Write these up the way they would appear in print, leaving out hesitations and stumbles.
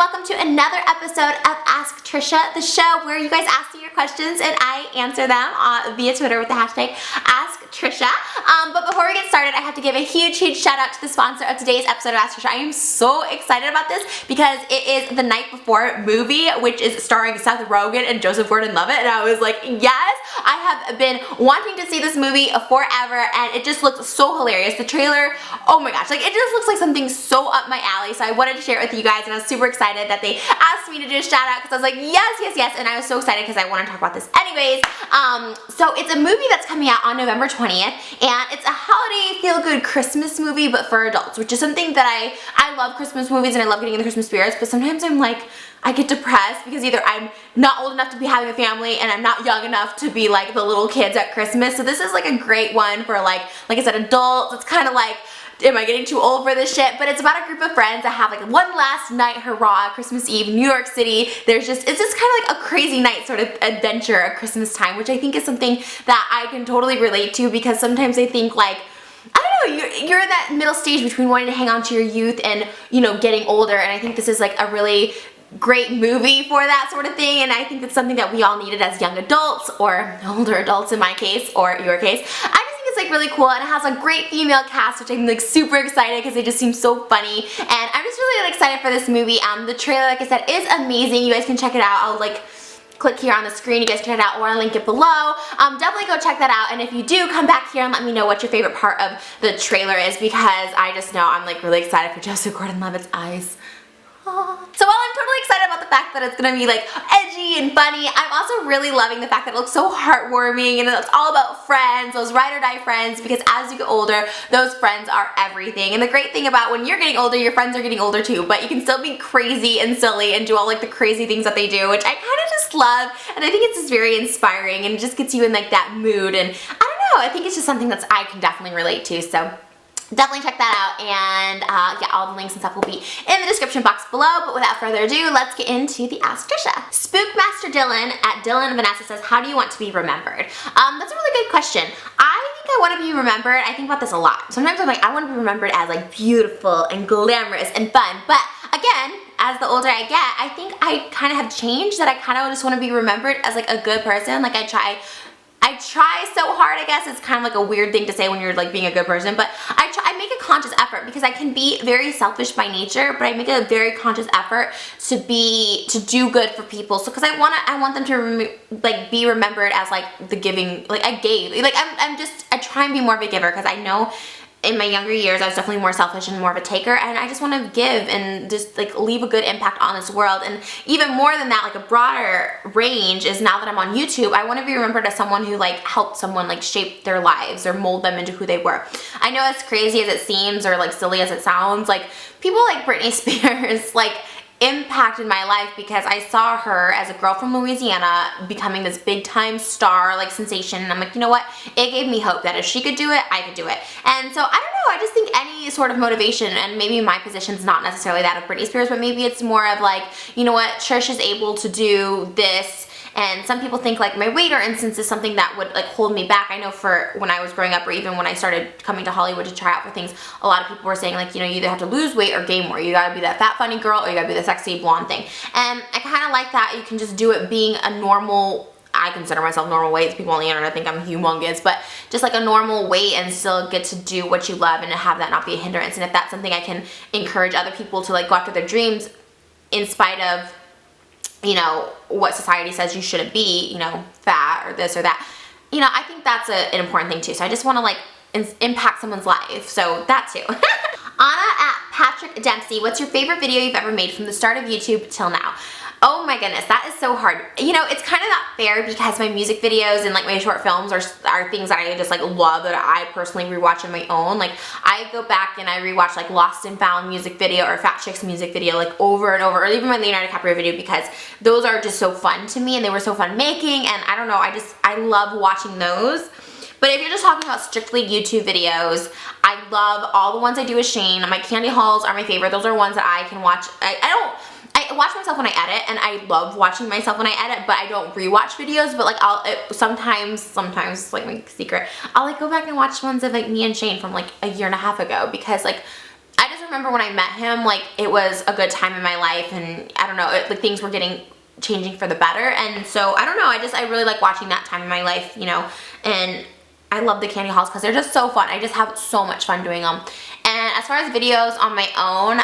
welcome to another episode of Ask Trisha, the show where you guys ask me your questions and I answer them via Twitter with the hashtag AskTrisha. But before we get started, I have to give a huge shout out to the sponsor of today's episode of Ask Trisha. I am so excited about this because it is The Night Before movie, which is starring Seth Rogen and Joseph Gordon-Levitt, and I was like, yes! I have been wanting to see this movie forever, and it just looks so hilarious. The trailer, oh my gosh, like it just looks like something so up my alley, so I wanted to share it with you guys, and I was super excited that they asked me to do a shout out because I was like, yes, and I was so excited because I want to talk about this anyways. So it's a movie that's coming out on November 20th, and it's a holiday feel-good Christmas movie, but for adults, which is something that I love Christmas movies and I love getting in the Christmas spirits, but sometimes I'm like, I get depressed because either I'm not old enough to be having a family and I'm not young enough to be like the little kids at Christmas. So this is like a great one for like I said, adults. It's kind of like, am I getting too old for this shit? But it's about a group of friends that have like one last night hurrah, Christmas Eve, New York City. It's just kind of like a crazy night sort of adventure at Christmas time, which I think is something that I can totally relate to because sometimes I think like, I don't know, you're in that middle stage between wanting to hang on to your youth and, you know, getting older, and I think this is like a really great movie for that sort of thing, and I think it's something that we all needed as young adults, or older adults in my case, or your case. I just think it's like really cool, and it has a great female cast, which I'm like super excited because they just seem so funny, and I'm just really excited for this movie. The trailer, like I said, is amazing. You guys can check it out. I'll like click here on the screen, you guys can check it out, or I'll link it below. Definitely go check that out, and if you do, come back here and let me know what your favorite part of the trailer is, because I just know I'm like really excited for Joseph Gordon-Levitt's eyes. So while I'm totally excited about the fact that it's gonna be like edgy and funny, I'm also really loving the fact that it looks so heartwarming and it's all about friends, those ride or die friends, because as you get older, those friends are everything. And the great thing about when you're getting older, your friends are getting older too, but you can still be crazy and silly and do all like the crazy things that they do, which I kind of just love, and I think it's just very inspiring and it just gets you in like that mood, and I don't know, I think it's just something that I can definitely relate to, so definitely check that out, and yeah, all the links and stuff will be in the description box below, but without further ado, let's get into the Ask Trisha. Spookmaster Dylan at Dylan Vanessa says, how do you want to be remembered? That's a really good question. I think I want to be remembered, I think about this a lot. Sometimes I'm like, I want to be remembered as like beautiful and glamorous and fun, but again, as the older I get, I think I kind of have changed, that I kind of just want to be remembered as like a good person. Like I try so hard, I guess. It's kind of like a weird thing to say when you're like being a good person, but I make a conscious effort because I can be very selfish by nature, but I make a very conscious effort to do good for people. So because I want them to like be remembered as like the giving, like I gave, like I try and be more of a giver, because I know in my younger years, I was definitely more selfish and more of a taker, and I just want to give and just like leave a good impact on this world. And even more than that, like a broader range is, now that I'm on YouTube, I want to be remembered as someone who like helped someone like shape their lives or mold them into who they were. I know, as crazy as it seems or like silly as it sounds, like people like Britney Spears like impacted my life because I saw her as a girl from Louisiana becoming this big time star, like sensation, and I'm like, you know what, it gave me hope that if she could do it, I could do it. And so I don't know, I just think any sort of motivation, and maybe my position's not necessarily that of Britney Spears, but maybe it's more of like, you know what, Trish is able to do this. And some people think like my weight, for instance, is something that would like hold me back. I know for when I was growing up, or even when I started coming to Hollywood to try out for things, a lot of people were saying like, you know, you either have to lose weight or gain more. You gotta be that fat funny girl, or you gotta be the sexy blonde thing. And I kind of like that you can just do it being a normal, I consider myself normal weight. People on the internet think I'm humongous, but just like a normal weight and still get to do what you love and to have that not be a hindrance. And if that's something I can encourage other people to like go after their dreams in spite of, you know, what society says you shouldn't be, you know, fat or this or that, you know, I think that's an important thing too. So I just want to like impact someone's life, so that too. Anna at Patrick Dempsey, what's your favorite video you've ever made from the start of YouTube till now? Oh my goodness, that is so hard. You know, it's kind of not fair because my music videos and like my short films are things that I just like love, that I personally rewatch on my own. Like I go back and I rewatch like Lost and Found music video or Fat Chick's music video like over and over, or even my Leonardo DiCaprio video, because those are just so fun to me and they were so fun making, and I don't know, I love watching those. But if you're just talking about strictly YouTube videos, I love all the ones I do with Shane. My candy hauls are my favorite. Those are ones that I can watch. I watch myself when I edit, and I love watching myself when I edit, but I don't rewatch videos. But like sometimes like my secret, I'll like go back and watch ones of like me and Shane from like a year and a half ago, because like I just remember when I met him, like, it was a good time in my life, and I don't know, like, things were changing for the better, and so, I don't know, I really like watching that time in my life, you know, and I love the candy hauls because they're just so fun. I just have so much fun doing them. And as far as videos on my own,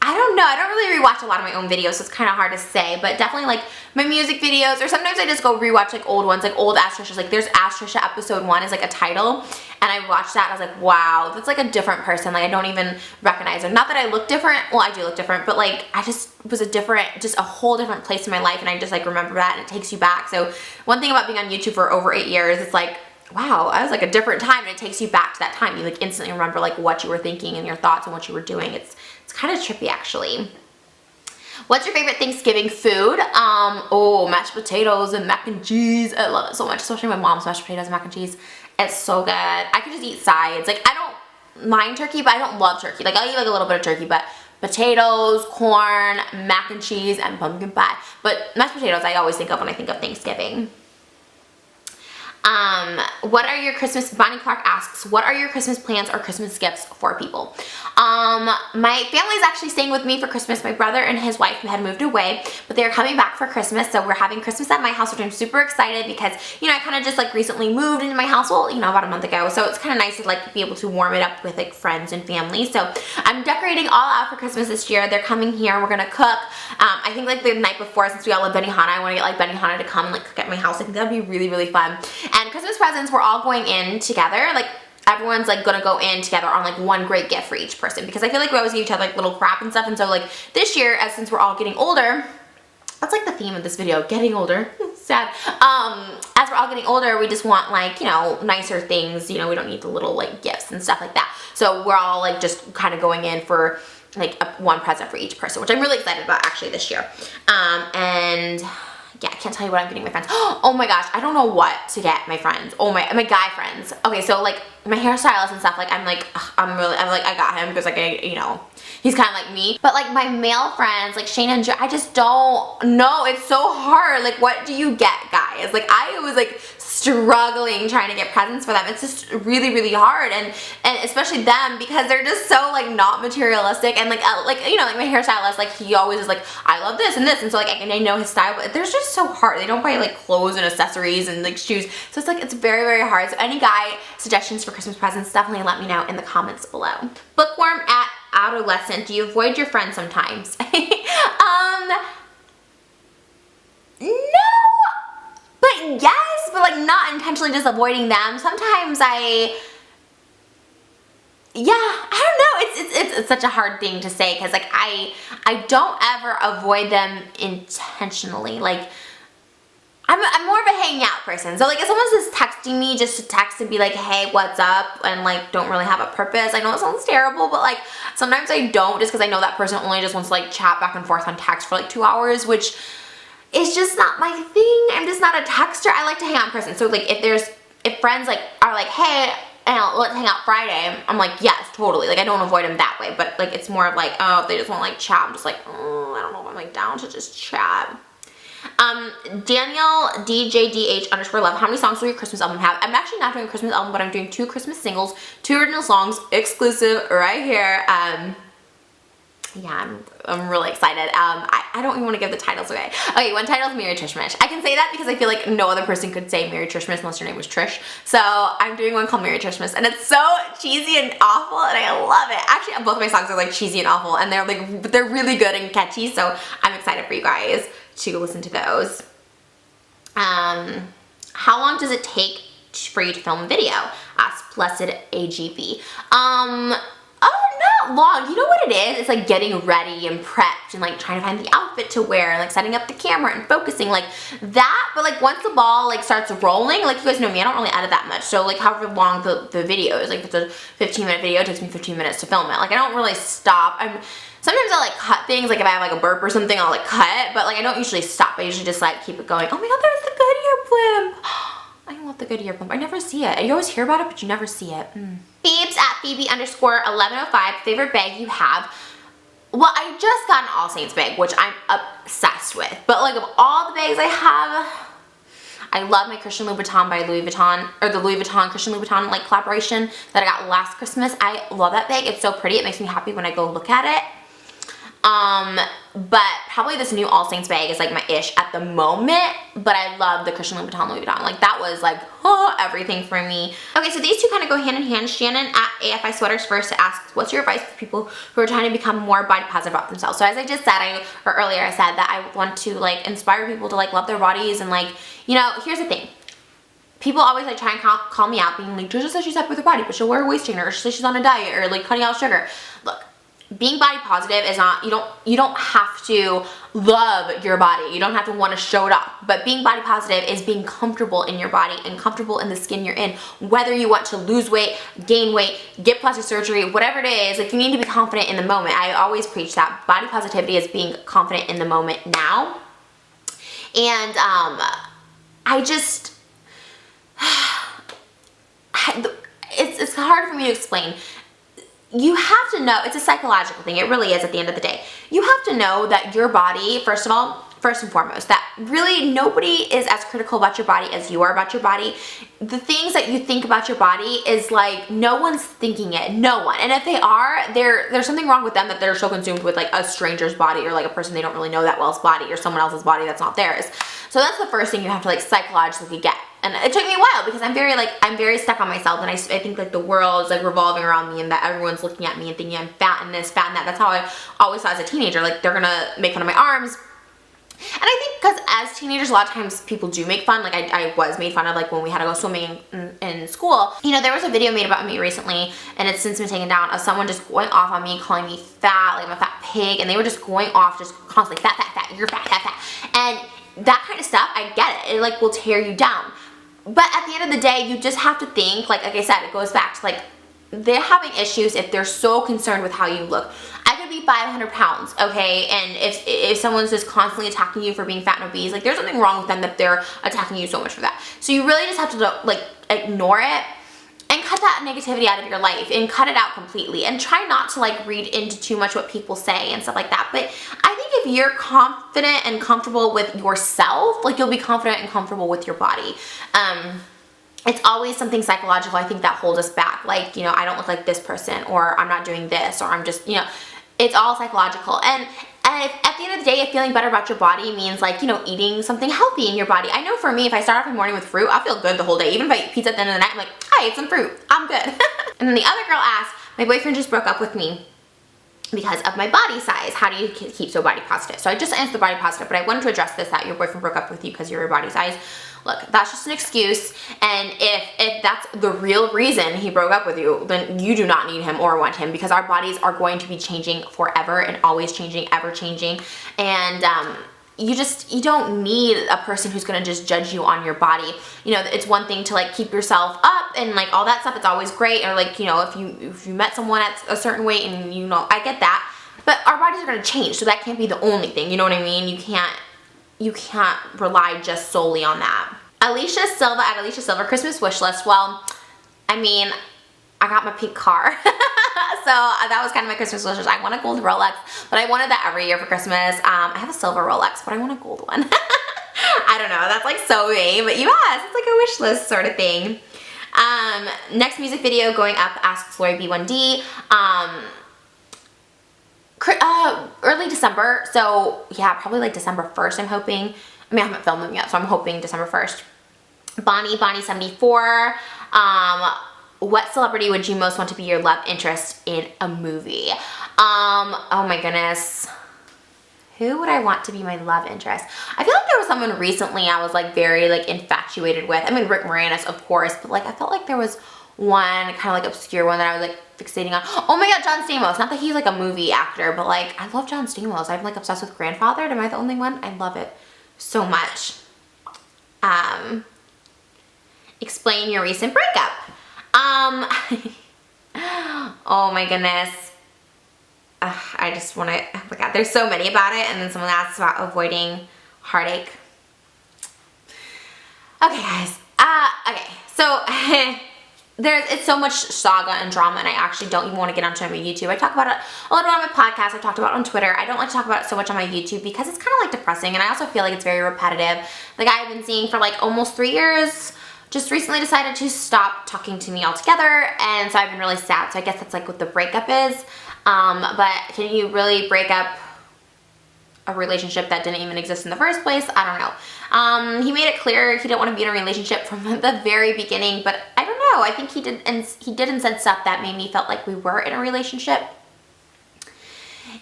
I don't know. I don't really rewatch a lot of my own videos, so it's kind of hard to say, but definitely like my music videos, or sometimes I just go rewatch like old ones, like old Ask Trisha's. Like there's Ask Trisha episode 1 is like a title, and I watched that and I was like, wow, that's like a different person. Like I don't even recognize her. Not that I look different. Well, I do look different, but like I just was just a whole different place in my life, and I just like remember that, and it takes you back. So one thing about being on YouTube for over 8 years, it's like, wow, I was like a different time, and it takes you back to that time. You like instantly remember like what you were thinking and your thoughts and what you were doing. It's kind of trippy actually. What's your favorite Thanksgiving food? Oh, mashed potatoes and mac and cheese. I love it so much, especially my mom's mashed potatoes and mac and cheese. It's so good. I could just eat sides. Like I don't mind turkey, but I don't love turkey. Like I'll eat like a little bit of turkey, but potatoes, corn, mac and cheese, and pumpkin pie. But mashed potatoes I always think of when I think of Thanksgiving. What are your Christmas, Bonnie Clark asks, what are your Christmas plans or Christmas gifts for people? My family's actually staying with me for Christmas. My brother and his wife had moved away, but they're coming back for Christmas, so we're having Christmas at my house, which I'm super excited because, you know, I kind of just like recently moved into my house, well, you know, about a month ago, so it's kind of nice to like be able to warm it up with like friends and family. So I'm decorating all out for Christmas this year. They're coming here, we're gonna cook. I think like the night before, since we all love Benihana, I want to get like Benihana to come and like cook at my house. I think that'd be really, really fun. And Christmas presents, we're all going in together. Like everyone's like gonna go in together on like one great gift for each person, because I feel like we always give each other like little crap and stuff. And so like this year, since we're all getting older, that's like the theme of this video, getting older. Sad. As we're all getting older, we just want like, you know, nicer things. You know, we don't need the little like gifts and stuff like that. So we're all like just kind of going in for like one present for each person, which I'm really excited about actually this year. And yeah, I can't tell you what I'm getting my friends. Oh my gosh, I don't know what to get my friends. Oh my guy friends. Okay, so like my hairstylist and stuff, like I'm like, I'm like, I got him because like, you know, he's kind of like me. But like my male friends, like Shane and Joe, I just don't know. It's so hard. Like what do you get, guys? Like I was like struggling trying to get presents for them. It's just really, really hard, and especially them, because they're just so like not materialistic, and like you know, like my hairstylist, like he always is like, I love this and this, and so like I know his style, but they're just so hard. They don't buy like clothes and accessories and like shoes, so it's like it's very, very hard. So any guy suggestions for Christmas presents, definitely let me know in the comments below. Bookworm at adolescent, do you avoid your friends sometimes? No, but yes, but like not intentionally just avoiding them. Sometimes yeah, I don't know, it's such a hard thing to say, because like I don't ever avoid them intentionally. Like I'm more of a hanging out person. So like if someone's just texting me just to text and be like, hey, what's up, and like don't really have a purpose, I know it sounds terrible, but like sometimes I don't, just because I know that person only just wants to like chat back and forth on text for like 2 hours, which is just not my thing. I'm just not a texter. I like to hang out in person. So like if friends like are like, hey, let's hang out Friday, I'm like, yes, totally. Like I don't avoid them that way, but like it's more of like, oh, if they just want to like chat, I'm just like, oh, I don't know if I'm like down to just chat. Daniel DJDH_love, how many songs will your Christmas album have? I'm actually not doing a Christmas album, but I'm doing 2 Christmas singles, 2 original songs, exclusive right here. Yeah, I'm really excited. I don't even want to give the titles away. Okay, one title is Merry Trishmas. I can say that because I feel like no other person could say Merry Trishmas unless your name was Trish. So I'm doing one called Merry Trishmas, and it's so cheesy and awful, and I love it. Actually, both of my songs are like cheesy and awful, and they're really good and catchy. So I'm excited for you guys to listen to those. How long does it take for you to film a video? Ask Blessed AGB. Oh, not long. You know what it is? It's like getting ready and prepped and like trying to find the outfit to wear and like setting up the camera and focusing like that. But like once the ball like starts rolling, like you guys know me, I don't really edit that much. So like however long the video is, like if it's a 15-minute video, it takes me 15 minutes to film it. Like I don't really stop. Sometimes I'll like cut things, like if I have like a burp or something, I'll like cut it, but like I don't usually stop. I usually just like keep it going. Oh my god, there's the Goodyear blimp. I love the Goodyear blimp. I never see it. You always hear about it, but you never see it. Phoebes at Phoebe_1105, favorite bag you have. Well, I just got an All Saints bag, which I'm obsessed with. But like of all the bags I have, I love my Christian Louboutin by Louis Vuitton, or the Louis Vuitton Christian Louboutin like collaboration that I got last Christmas. I love that bag. It's so pretty. It makes me happy when I go look at it. But probably this new All Saints bag is like my ish at the moment, but I love the Christian Louboutin Louis Vuitton. Like that was like, oh, everything for me. Okay, so these two kind of go hand in hand. Shannon at AFI Sweaters First asks, what's your advice for people who are trying to become more body positive about themselves? So as I just said, earlier I said that I want to like inspire people to like love their bodies and like, you know, here's the thing. People always like try and call me out being like, Trisha says she's happy with her body, but she'll wear a waist trainer, or she says she's on a diet, or like cutting out sugar. Look, being body positive is not, you don't have to love your body. You don't have to want to show it off. But being body positive is being comfortable in your body and comfortable in the skin you're in. Whether you want to lose weight, gain weight, get plastic surgery, whatever it is, like you need to be confident in the moment. I always preach that body positivity is being confident in the moment now. And I just, it's hard for me to explain. You have to know, it's a psychological thing, it really is at the end of the day. You have to know that your body, first and foremost, that really nobody is as critical about your body as you are about your body. The things that you think about your body is like, no one's thinking it, no one. And if they are, there's something wrong with them, that they're so consumed with like a stranger's body, or like a person they don't really know that well's body, or someone else's body that's not theirs. So that's the first thing you have to like psychologically get. And it took me a while because I'm very stuck on myself, and I think like the world is like revolving around me, and that everyone's looking at me and thinking I'm fat and this, fat and that. That's how I always thought as a teenager, like they're gonna make fun of my arms. And I think because as teenagers, a lot of times people do make fun. Like I was made fun of, like when we had to go swimming in school. You know, there was a video made about me recently, and it's since been taken down, of someone just going off on me, calling me fat, like I'm a fat pig, and they were just going off, just constantly fat, fat, fat, you're fat, fat, fat. And that kind of stuff, I get it. It like will tear you down. But at the end of the day, you just have to think, like I said, it goes back to like, they're having issues if they're so concerned with how you look. I could be 500 pounds, okay, and if someone's just constantly attacking you for being fat and obese, like there's something wrong with them that they're attacking you so much for that. So you really just have to like ignore it and cut that negativity out of your life and cut it out completely, and try not to like read into too much what people say and stuff like that. But I think if you're confident and comfortable with yourself, like you'll be confident and comfortable with your body. It's always something psychological, I think, that holds us back. Like, you know, I don't look like this person, or I'm not doing this, or I'm just, you know, it's all psychological. And if, at the end of the day, if feeling better about your body means like, you know, eating something healthy in your body. I know for me, if I start off the morning with fruit, I'll feel good the whole day. Even if I eat pizza at the end of the night, I'm like, I ate some fruit, I'm good. And then the other girl asked, my boyfriend just broke up with me because of my body size. How do you keep so body positive? So I just answered the body positive, but I wanted to address this, that your boyfriend broke up with you because of your body size. Look, that's just an excuse, and if that's the real reason he broke up with you, then you do not need him or want him, because our bodies are going to be changing forever and always changing, ever changing, and you don't need a person who's gonna just judge you on your body. You know, it's one thing to like keep yourself up and like all that stuff, it's always great, or like, you know, if you met someone at a certain weight, and you know, I get that, but our bodies are gonna change, so that can't be the only thing, you know what I mean? You can't rely just solely on that. Alicia Silva at Alicia Silva, Christmas wish list. Well, I mean, I got my pink car. So that was kind of my Christmas wish list. I want a gold Rolex, but I wanted that every year for Christmas. I have a silver Rolex, but I want a gold one. I don't know, that's like so vain, but yes, it's like a wish list sort of thing. Next music video going up asks Lori B1D. Early December, so yeah, probably like December 1st, I'm hoping. I mean, I haven't filmed them yet, so I'm hoping December 1st. Bonnie74, what celebrity would you most want to be your love interest in a movie? Oh my goodness. Who would I want to be my love interest? I feel like there was someone recently I was like very like infatuated with. I mean, Rick Moranis, of course, but like I felt like there was one kind of like obscure one that I was like fixating on. Oh my god, John Stamos. Not that he's like a movie actor, but like I love John Stamos. I'm like obsessed with Grandfathered. Am I the only one? I love it so much. Explain your recent breakup. Oh my goodness. I just want to, oh my god, there's so many about it, and then someone asks about avoiding heartache. Okay guys, okay, so it's so much saga and drama, and I actually don't even want to get onto my YouTube. I talk about it a lot on my podcast. I talked about it on Twitter. I don't like to talk about it so much on my YouTube because it's kind of like depressing, and I also feel like it's very repetitive. The guy I've been seeing for like almost 3 years just recently decided to stop talking to me altogether, and so I've been really sad. So I guess that's like what the breakup is. But can you really break up a relationship that didn't even exist in the first place? I don't know. He made it clear he didn't want to be in a relationship from the very beginning, but I don't know. I think he did and said stuff that made me felt like we were in a relationship.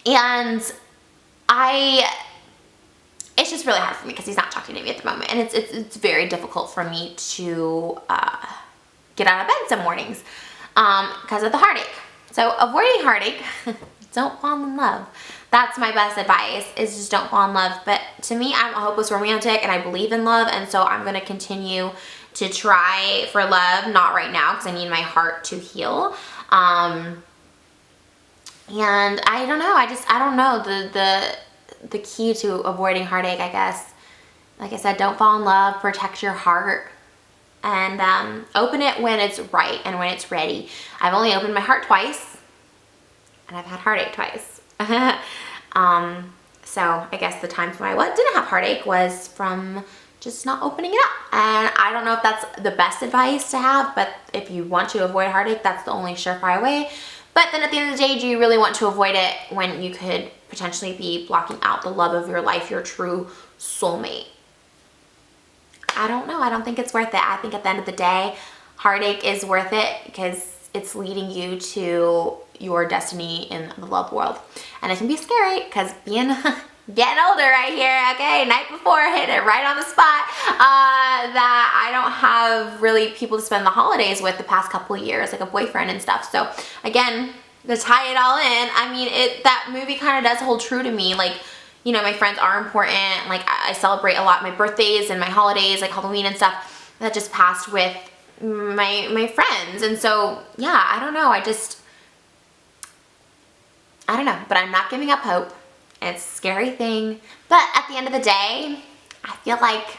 And it's just really hard for me because he's not talking to me at the moment, and it's very difficult for me to get out of bed some mornings because of the heartache. So avoiding heartache, don't fall in love. That's my best advice, is just don't fall in love. But to me, I'm a hopeless romantic, and I believe in love, and so I'm going to continue to try for love. Not right now, because I need my heart to heal. And I don't know. I don't know. The key to avoiding heartache, I guess, like I said, don't fall in love. Protect your heart. And open it when it's right and when it's ready. I've only opened my heart twice, and I've had heartache twice. So I guess the times when I didn't have heartache was from just not opening it up. And I don't know if that's the best advice to have, but if you want to avoid heartache, that's the only surefire way. But then at the end of the day, do you really want to avoid it when you could potentially be blocking out the love of your life, your true soulmate? I don't know. I don't think it's worth it. I think at the end of the day, heartache is worth it because it's leading you to your destiny in the love world. And it can be scary because getting older right here, okay, night before, hit it right on the spot, that I don't have really people to spend the holidays with the past couple of years, like a boyfriend and stuff. So again, to tie it all in, I mean, that movie kind of does hold true to me. Like, you know, my friends are important. Like, I celebrate a lot my birthdays and my holidays, like Halloween and stuff, that just passed with my friends. And so, yeah, I don't know. I don't know, but I'm not giving up hope. It's a scary thing. But at the end of the day, I feel like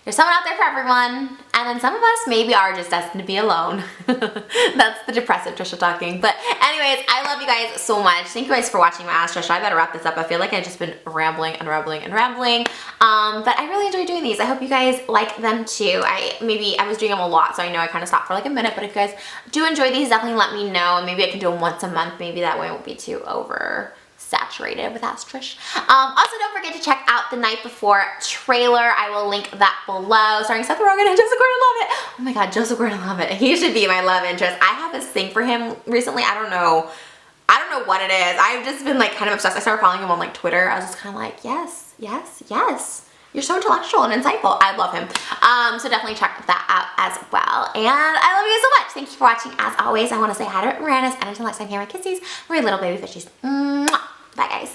there's someone out there for everyone, and then some of us maybe are just destined to be alone. That's the depressive Trisha talking. But anyways, I love you guys so much. Thank you guys for watching my Ask Trisha. I better wrap this up. I feel like I've just been rambling and rambling and rambling. But I really enjoy doing these. I hope you guys like them too. I was doing them a lot, so I know I kind of stopped for like a minute. But if you guys do enjoy these, definitely let me know, and maybe I can do them once a month. Maybe that way it won't be too saturated with Ask Trish. Also, don't forget to check out the Night Before trailer. I will link that below, starring Seth Rogen and Joseph Gordon-Levitt. Oh my god, Joseph Gordon-Levitt. He should be my love interest. I have this thing for him recently. I don't know what it is. I've just been like kind of obsessed. I started following him on like Twitter. I was just kind of like, yes, yes, yes. You're so intellectual and insightful. I love him. So definitely check that out as well. And I love you guys so much. Thank you for watching. As always, I want to say hi to Miranda's, and until next time, here are my kissies, my little baby fishies. Mwah. Bye, guys.